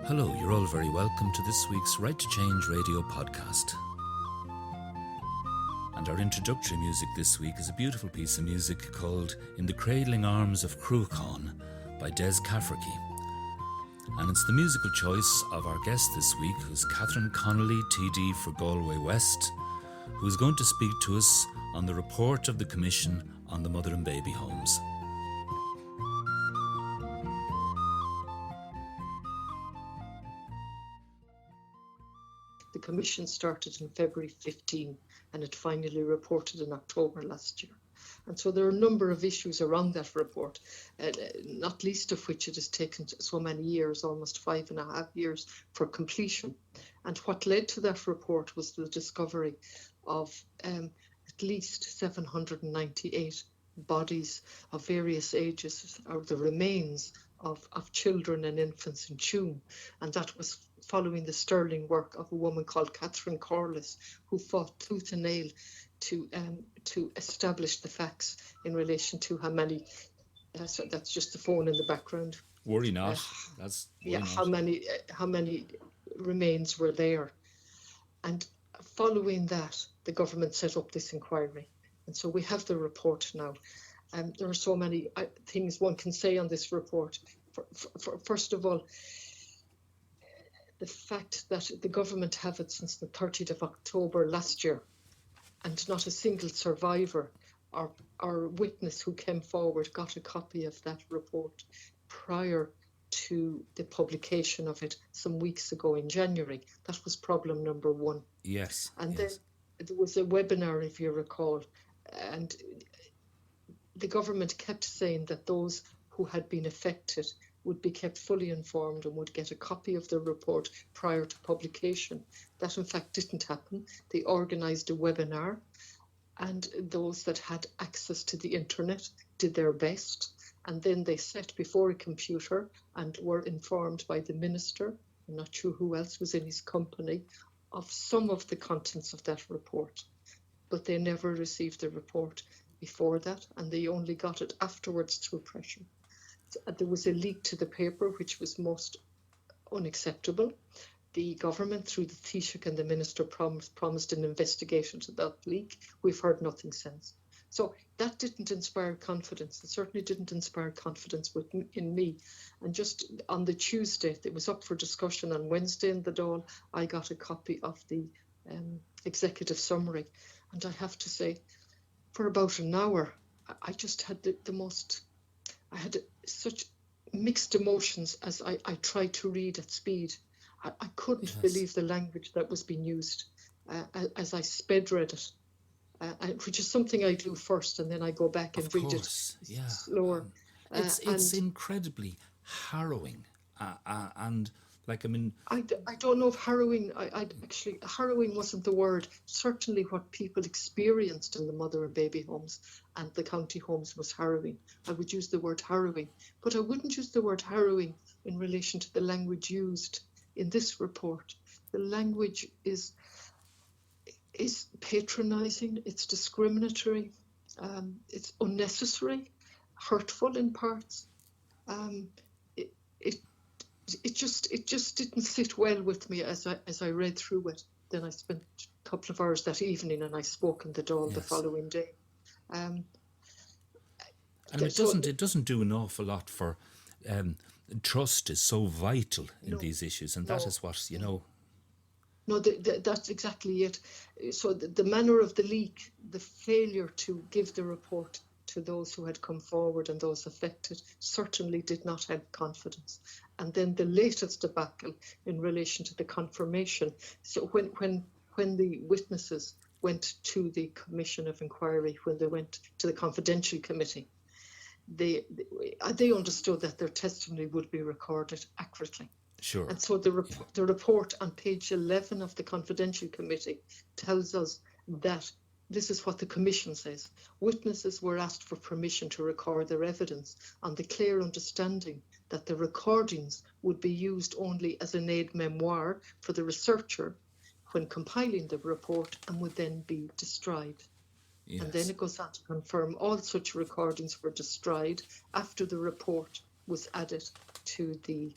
Hello, you're all very welcome to this week's RighttoChange radio podcast. And our introductory music this week is a beautiful piece of music called In the Cradling Arms of Cruachan by Des Cafferty. And it's the musical choice of our guest this week, who's Catherine Connolly TD for Galway West, who's going to speak to us on the report of the Commission on the Mother and Baby Homes. The Commission started in February 15 and it finally reported in October last year. And so there are a number of issues around that report, not least of which it has taken so many years, almost 5.5 years, for completion. And what led to that report was the discovery of at least 798 bodies of various ages, or the remains of children and infants in Tuam. And that was following the sterling work of a woman called Catherine Connolly, who fought tooth and nail to establish the facts in relation to how many. So that's just the phone in the background. Worry not. How many remains were there, and following that, the government set up this inquiry, and so we have the report now. There are so many things one can say on this report. First of all, the fact that the government have it since the 30th of October last year, and not a single survivor or witness who came forward got a copy of that report prior to the publication of it some weeks ago in January. That was problem number one. Yes. And then there was a webinar, if you recall, and the government kept saying that those who had been affected would be kept fully informed and would get a copy of the report prior to publication. That in fact didn't happen. They organised a webinar, and those that had access to the internet did their best, and then they sat before a computer and were informed by the minister, I'm not sure who else was in his company, of some of the contents of that report. But they never received the report before that, and they only got it afterwards through pressure. There was a leak to the paper, which was most unacceptable. The government, through the Taoiseach and the minister, promised an investigation to that leak. We've heard nothing since. So that didn't inspire confidence. It certainly didn't inspire confidence in me. And just on the Tuesday, it was up for discussion. On Wednesday in the Dáil, I got a copy of the executive summary. And I have to say, for about an hour, I just had I had such mixed emotions as I tried to read at speed. I couldn't believe the language that was being used as I sped read it, which is something I do first, and then I go back and read it slower. It's incredibly harrowing, and like, I mean, I don't know if harrowing. Harrowing wasn't the word. Certainly, what people experienced in the mother and baby homes and the county homes was harrowing. I would use the word harrowing, but I wouldn't use the word harrowing in relation to the language used in this report. The language is patronising. It's discriminatory. It's unnecessary, hurtful in parts. It just didn't sit well with me as I read through it. Then I spent a couple of hours that evening and I spoke in the Dáil the following day. And it doesn't do an awful lot for trust is so vital in these issues, and that is what, you know. No, that's exactly it. So the manner of the leak, the failure to give the report to those who had come forward and those affected certainly did not have confidence. And then the latest debacle in relation to the confirmation. So when the witnesses went to the Commission of Inquiry, when they went to the Confidential Committee, they understood that their testimony would be recorded accurately. Sure. And so the report on page 11 of the Confidential Committee tells us that this is what the Commission says. Witnesses were asked for permission to record their evidence on the clear understanding that the recordings would be used only as an aide-memoire for the researcher when compiling the report and would then be destroyed. Yes. And then it goes on to confirm all such recordings were destroyed after the report was added to the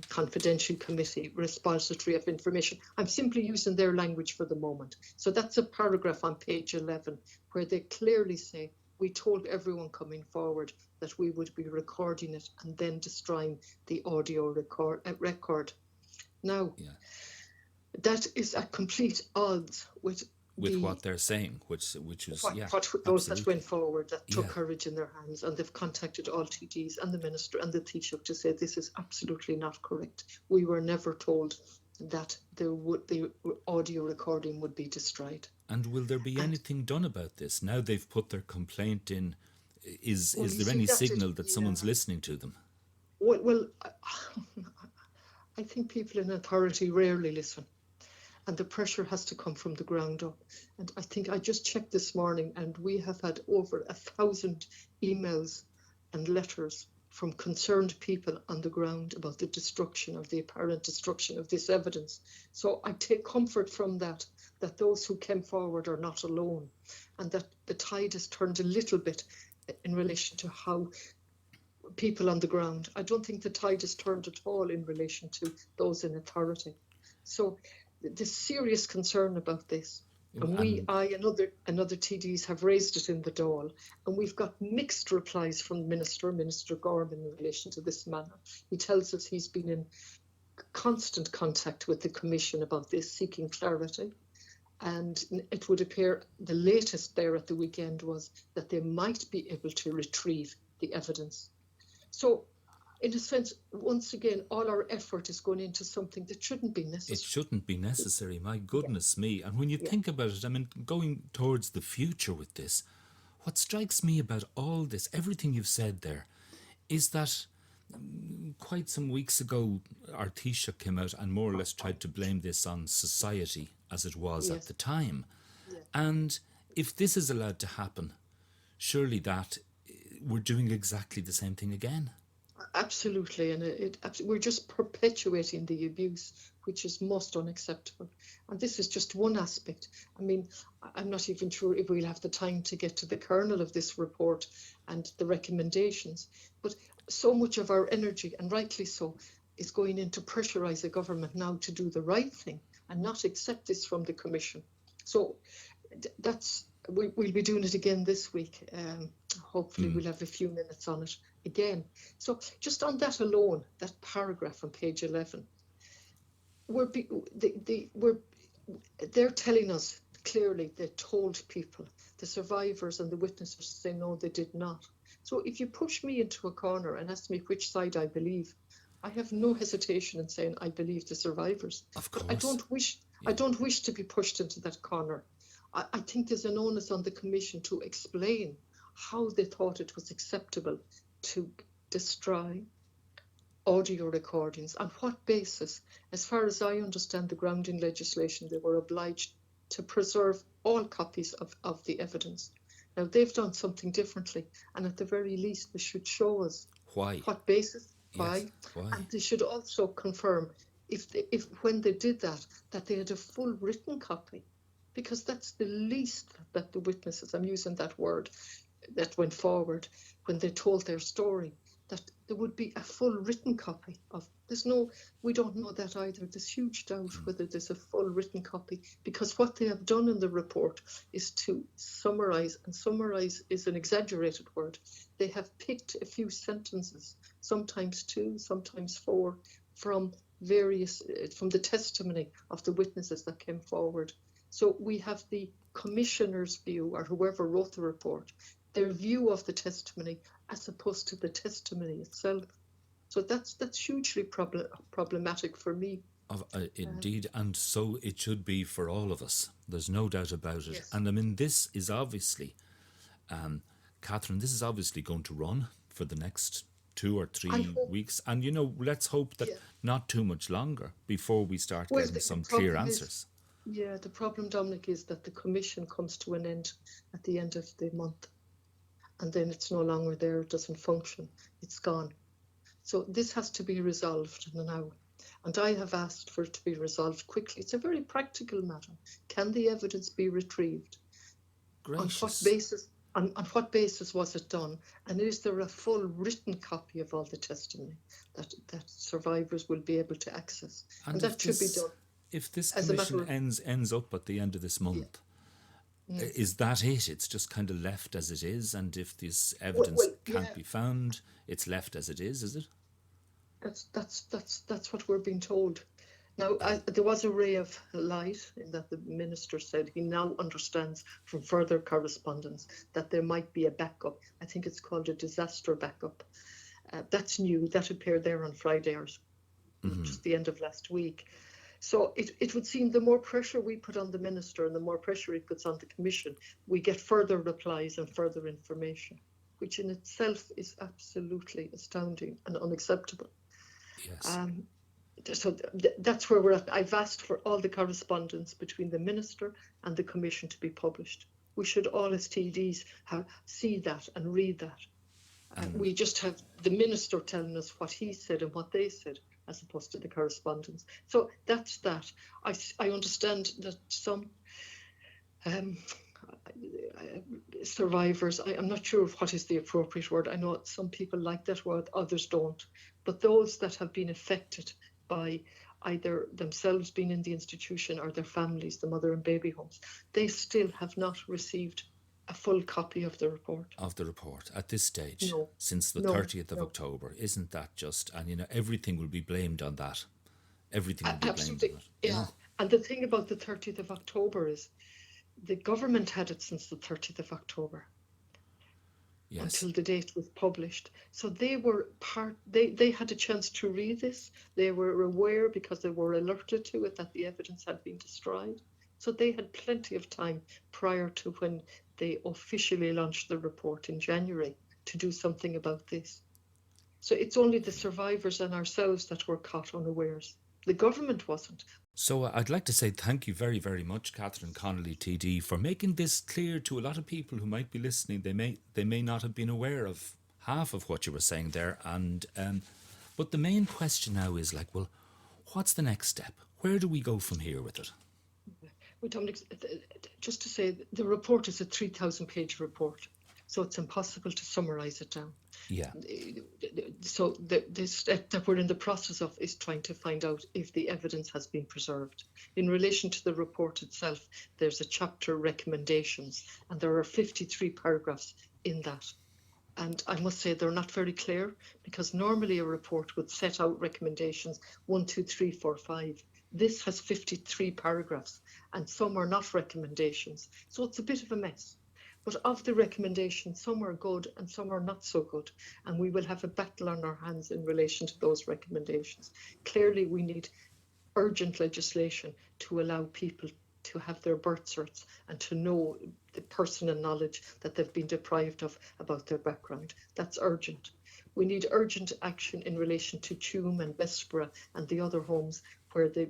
confidential committee repository of information. I'm simply using their language for the moment. So that's a paragraph on page 11 where they clearly say, we told everyone coming forward that we would be recording it and then destroying the audio record. Now, that is at complete odds with what they're saying, which is those that went forward, that took courage in their hands, and they've contacted all TDs and the Minister and the Taoiseach to say this is absolutely not correct. We were never told that the audio recording would be destroyed. And will there be anything done about this? Now they've put their complaint in, is there any signal that someone's listening to them? Well, I think people in authority rarely listen. And the pressure has to come from the ground up. And I think I just checked this morning, and we have had over 1,000 emails and letters from concerned people on the ground about the apparent destruction of this evidence. So I take comfort from that those who came forward are not alone, and that the tide has turned a little bit in relation to how people on the ground. I don't think the tide has turned at all in relation to those in authority. So there's serious concern about this. And I and other TDs have raised it in the Dáil, and we've got mixed replies from Minister Gorman, in relation to this matter. He tells us he's been in constant contact with the Commission about this, seeking clarity. And it would appear the latest there at the weekend was that they might be able to retrieve the evidence. So, in a sense, once again, all our effort is going into something that shouldn't be necessary. It shouldn't be necessary, my goodness me. And when you think about it, I mean, going towards the future with this, what strikes me about all this, everything you've said there, is that quite some weeks ago, our Taoiseach came out and more or less tried to blame this on society as it was at the time. And if this is allowed to happen, surely that we're doing exactly the same thing again. Absolutely, and we're just perpetuating the abuse, which is most unacceptable. And this is just one aspect. I mean, I'm not even sure if we'll have the time to get to the kernel of this report and the recommendations. But so much of our energy, and rightly so, is going in to pressurise the government now to do the right thing and not accept this from the Commission. So we'll be doing it again this week. Hopefully we'll have a few minutes on it again. So just on that alone, that paragraph on page 11, they're telling us clearly they told people, the survivors and the witnesses say no, they did not. So if you push me into a corner and ask me which side I believe, I have no hesitation in saying I believe the survivors. Of course. But I don't wish to be pushed into that corner. I think there's an onus on the Commission to explain how they thought it was acceptable to destroy audio recordings, on what basis. As far as I understand the grounding legislation, they were obliged to preserve all copies of the evidence. Now, they've done something differently, and at the very least, they should show us what basis, why, and they should also confirm if when they did that they had a full written copy, because that's the least that the witnesses, I'm using that word, that went forward when they told their story, that there would be a full written copy of. We don't know that either. There's huge doubt whether there's a full written copy, because what they have done in the report is to summarise, and summarise is an exaggerated word. They have picked a few sentences, sometimes 2, sometimes 4, from the testimony of the witnesses that came forward. So we have the Commissioner's view, or whoever wrote the report, their view of the testimony as opposed to the testimony itself. So that's hugely problematic for me. Indeed, and so it should be for all of us. There's no doubt about it. Yes. And I mean, this is obviously, Catherine, this is obviously going to run for the next 2 or 3 weeks. And, let's hope that not too much longer before we start getting some clear answers. The problem, Dominic, is that the Commission comes to an end at the end of the month. And then it's no longer there, it doesn't function, it's gone. So this has to be resolved now. And I have asked for it to be resolved quickly. It's a very practical matter. Can the evidence be retrieved? Gracious. On what basis? On what basis was it done? And is there a full written copy of all the testimony that survivors will be able to access? And that should be done. If this as a commission matter of, ends up at the end of this month, is that it? It's just kind of left as it is, and if this evidence can't be found, it's left as it is it? That's what we're being told. Now, there was a ray of light in that the minister said he now understands from further correspondence that there might be a backup. I think it's called a disaster backup. That's new. That appeared there on Friday or just the end of last week. So it would seem the more pressure we put on the minister and the more pressure he puts on the commission, we get further replies and further information, which in itself is absolutely astounding and unacceptable. Yes. So that's where we're at. I've asked for all the correspondence between the minister and the commission to be published. We should all as TDs see that and read that. We just have the minister telling us what he said and what they said, as opposed to the correspondence. So that's that. I understand that some survivors, I'm not sure of what is the appropriate word. I know some people like that word, others don't. But those that have been affected by either themselves being in the institution or their families, the mother and baby homes, they still have not received a full copy of the report. At this stage, No. Since the 30th of October. Isn't that just, and everything will be blamed on that. Everything will be Absolutely. blamed on that. Yeah. And the thing about the 30th of October is the government had it since the 30th of October. Yes. Until the date was published. So they were they had a chance to read this. They were aware, because they were alerted to it, that the evidence had been destroyed. So they had plenty of time prior to when they officially launched the report in January to do something about this. So it's only the survivors and ourselves that were caught unawares. The government wasn't. So I'd like to say thank you very, very much, Catherine Connolly TD, for making this clear to a lot of people who might be listening. They may not have been aware of half of what you were saying there. And but the main question now is well, what's the next step? Where do we go from here with it? Well, Dominic, just to say, the report is a 3,000-page report, so it's impossible to summarise it down. Yeah. So the step that we're in the process of is trying to find out if the evidence has been preserved. In relation to the report itself, there's a chapter recommendations, and there are 53 paragraphs in that. And I must say they're not very clear, because normally a report would set out recommendations 1, 2, 3, 4, 5. This has 53 paragraphs, and some are not recommendations. So it's a bit of a mess. But of the recommendations, some are good and some are not so good. And we will have a battle on our hands in relation to those recommendations. Clearly, we need urgent legislation to allow people to have their birth certs and to know the personal knowledge that they've been deprived of about their background. That's urgent. We need urgent action in relation to Tuam and Bessborough and the other homes where the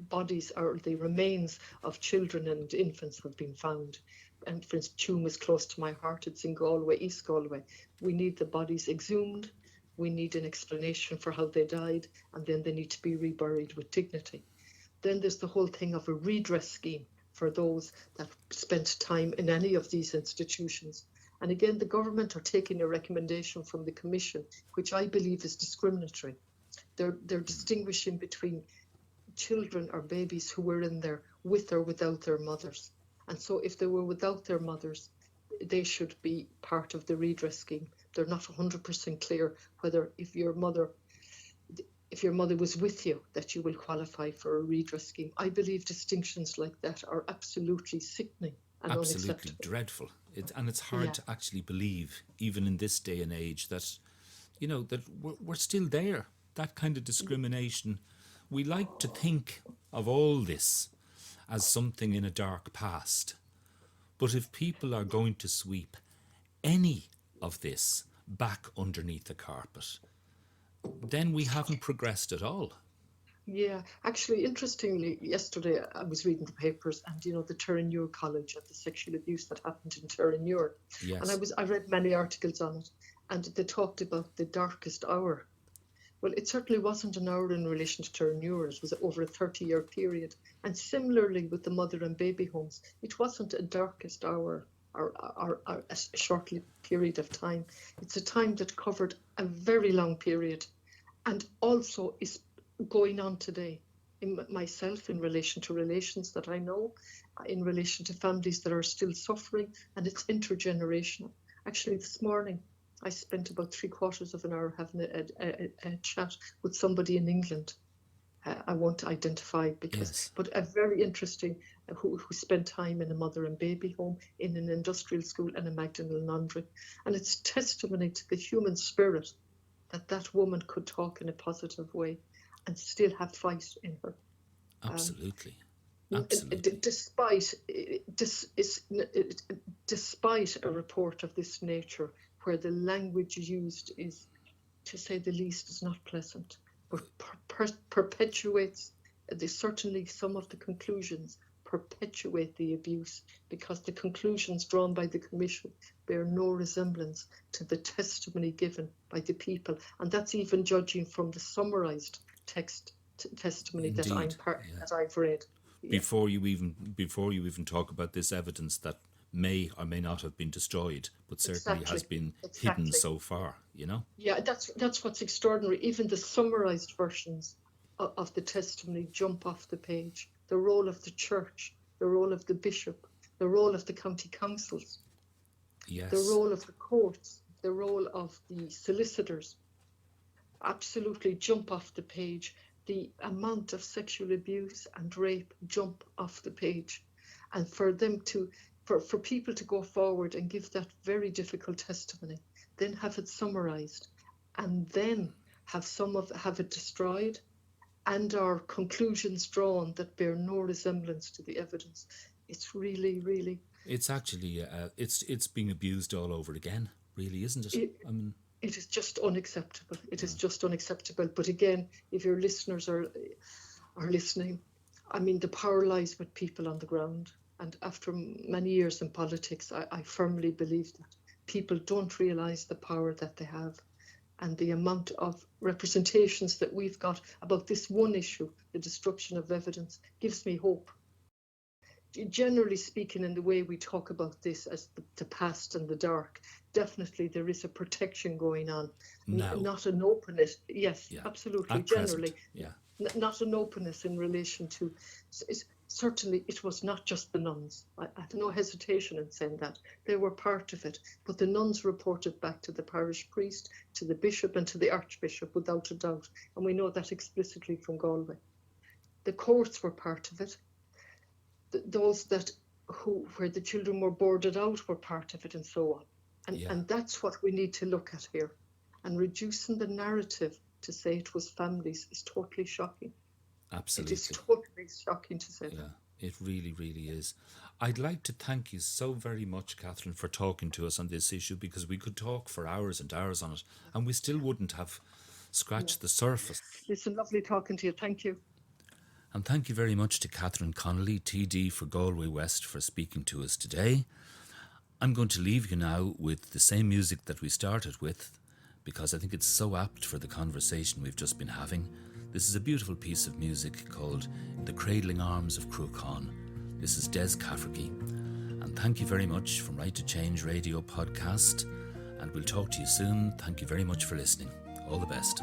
bodies or the remains of children and infants have been found. And for instance, Tuam is close to my heart. It's in Galway, East Galway. We need the bodies exhumed. We need an explanation for how they died, and then they need to be reburied with dignity. Then there's the whole thing of a redress scheme for those that spent time in any of these institutions. And again, the government are taking a recommendation from the Commission, which I believe is discriminatory. They're distinguishing between children or babies who were in there with or without their mothers. And so if they were without their mothers, they should be part of the redress scheme. They're not 100% clear whether if your mother was with you, that you will qualify for a redress scheme. I believe distinctions like that are absolutely sickening and absolutely dreadful. It's hard to actually believe, even in this day and age, that that we're still there. That kind of discrimination. We like to think of all this as something in a dark past. But if people are going to sweep any of this back underneath the carpet, then we haven't progressed at all. Yeah, actually, interestingly, yesterday I was reading the papers, and the Turrenure College and the sexual abuse that happened in Turrenure. Yes. And I read many articles on it, and they talked about the darkest hour. Well, it certainly wasn't an hour in relation to Turrenure. It was over a 30-year period. And similarly with the mother and baby homes, it wasn't a darkest hour or a short period of time. It's a time that covered a very long period, and also is going on today. In myself, in relation to relations that I know, in relation to families that are still suffering, and it's intergenerational. Actually, this morning, I spent about 3/4 of an hour having a chat with somebody in England. I won't identify but a very interesting, who spent time in a mother and baby home, in an industrial school, and a Magdalene laundry. And it's testimony to the human spirit that woman could talk in a positive way and still have fight in her. Absolutely. Despite a report of this nature, where the language used is, to say the least, is not pleasant, but perpetuates, certainly some of the conclusions perpetuate the abuse, because the conclusions drawn by the Commission bear no resemblance to the testimony given by the people. And that's even judging from the summarised testimony Indeed, that I've read. Before you even talk about this evidence that may or may not have been destroyed, but certainly has been hidden so far, Yeah, that's what's extraordinary. Even the summarised versions of the testimony jump off the page. The role of the church, the role of the bishop, the role of the county councils, the role of the courts, the role of the solicitors, absolutely jump off the page. The amount of sexual abuse and rape jump off the page. And for people to go forward and give that very difficult testimony, then have it summarised, and then have it destroyed, and our conclusions drawn that bear no resemblance to the evidence. It's really, really... It's actually, it's being abused all over again, really, isn't it? It is just unacceptable. It is just unacceptable. But again, if your listeners are listening, the power lies with people on the ground. And after many years in politics, I firmly believe that people don't realise the power that they have, and the amount of representations that we've got about this one issue, the destruction of evidence, gives me hope. Generally speaking, in the way we talk about this as the past and the dark, definitely there is a protection going on. No. Not an openness. Yes, absolutely. At generally. present, Not an openness in relation to... Certainly, it was not just the nuns. I have no hesitation in saying that. They were part of it. But the nuns reported back to the parish priest, to the bishop, and to the archbishop, without a doubt. And we know that explicitly from Galway. The courts were part of it. Those where the children were boarded out were part of it, and so on. And that's what we need to look at here. And reducing the narrative to say it was families is totally shocking. Absolutely. It is totally shocking to say that. Yeah, it really, really is. I'd like to thank you so very much, Catherine, for talking to us on this issue, because we could talk for hours and hours on it, and we still wouldn't have scratched the surface. Listen, lovely talking to you. Thank you. And thank you very much to Catherine Connolly TD for Galway West for speaking to us today. I'm going to leave you now with the same music that we started with, because I think it's so apt for the conversation we've just been having. This is a beautiful piece of music called In the Cradling Arms of Cruachan. This is Des Cafferty. And thank you very much from RighttoChange Radio Podcast. And we'll talk to you soon. Thank you very much for listening. All the best.